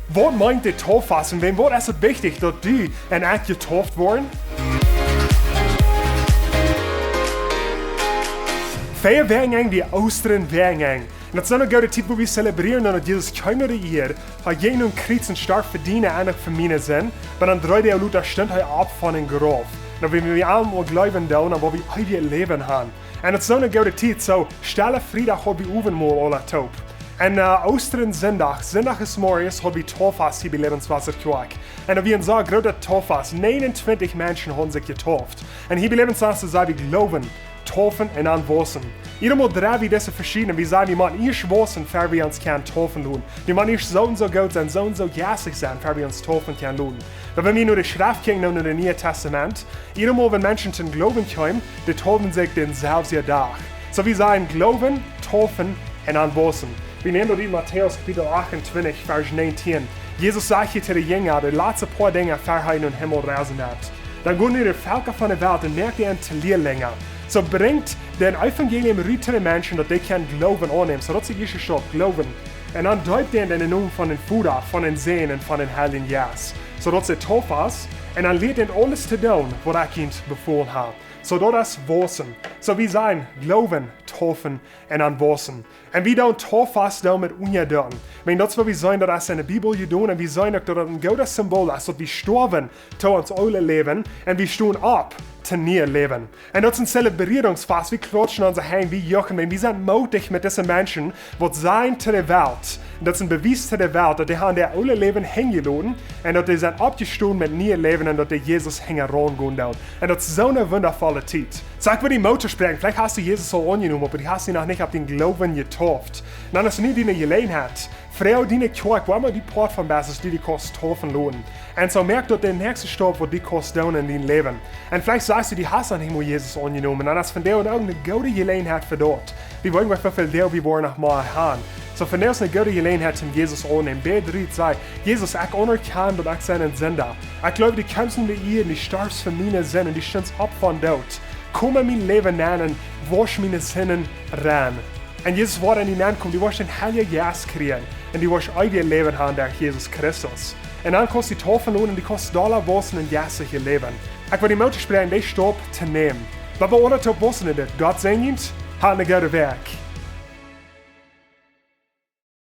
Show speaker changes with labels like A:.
A: Was meint die Tauffassung? Wem wird es wichtig, dass die in echt getauft wurden? Viele werden wie Ostern werden. Und das ist eine gute Zeit, wo wir zelebrieren, und Jesus kommt hier, hat jeden Kreuz und stark verdienen, eigentlich für meine Sinn, aber dann dreht er Luther stimmt er ab von den Grab. Und wenn wir alle glauben da, dann wollen wir heute Leben haben. Und das ist so eine gute Zeit, so stelle Freitag habe ich mal alle taub. Und Ostern Sonntag ist morgens, habe ich Tauffass hier bei Lebenswasser gequakt. Und wie ein so großer Tauffass, 29 Menschen haben sich getauft. Und hier bei Lebenswasser sagen wir glauben, taufen und dann wissen. Iedermaal drei wie diese verschiedenen, wir sagen, wir müssen erst wissen, bevor wir uns taufen lassen. Wir müssen erst so und so gut sein, so und so jässig sein, bevor wir uns taufen lassen. Aber wenn wir nur die Schrift kriegen und das Neue Testament, iedermaal wenn Menschen zum Glauben kommen, die taufen sich denselben Tag. So wir sagen, glauben, taufen und dann wissen. Wir nehmen die Matthäus Kapitel 28, Vers 19. Jesus sagt hier zu den Jüngern, die letzten paar Dinge verheilen und Himmel reisen hat. Dann gehen die Völker von der Welt und merken ihnen zu Lehrlinge. So bringt den Evangelium rüber zu den Menschen, dass die Glauben annehmen. So dass sie Jesus schon glauben. Und dann deutet er in den Namen von den Vater, von den Sehen und von den Heiligen Geist. So dass sie tauf ist. Und dann lehrt er alles zu tun, was er ihnen befohlen hat. So das wissen. So wie sein Glauben, taufen und dann wissen. Und wir tun taufast mit Ungeduld. Wenn das wir sein, dass das in der Bibel tun, und wir sein, dass das ein gutes Symbol ist, dass wir sterben zu uns alle leben und wir stehen ab zu nie leben. Und das ist ein Zelebrierungsfest. Wir klatschen unser Heim, wir jochen, wir sind mutig mit diesen Menschen, die sein zu der Welt. Und das ist ein Beweis zu der Welt, dass die haben der alle Leben hingeladen und dass die sind abgestoßen mit nie leben und dass die Jesus hängen gehen. Und das ist so eine wundervolle Zeit. Sag mir die Mutter sprechen, vielleicht hast du Jesus so angenommen, aber du hast ihn noch nicht auf den Glauben getauft. Und dann ist nicht deine Gelegenheit. Frau, die nicht Kirche, wo immer die Port von Basis, die kost taufen lohnen. Und so merkt dort der nächste Stopp, wo die kost down in dein Leben. Und vielleicht sagst du, die hast noch nicht mal Jesus angenommen. Und dann ist von der und irgendeine gute Gelegenheit für dort. Wir wollen wie viel der wir wollen noch mal haben. So von der ist eine gute Gelegenheit zum Jesus annehmen. Bedriet sei, Jesus, ich anerkenne, dass ich seinen Sender. Ich glaube, die kannst mit ihr, die starkst für meine Sinn und die stehst ab von dort. Komm in mein Leben an und wasch meine Sinnen rein. Und Jesus war in die Namen kommen, die wirst den Heiligen Geist kriegen. Und die wirst euer Leben haben durch Jesus Christus. Und dann kannst du die Taufe lohnen und die kannst Dollar wissen und jässliche Leben. Ich will die Mutter sprechen, die Stopp zu nehmen. Aber wir ohne zu wissen, Gott segnet, hat eine gute Weg.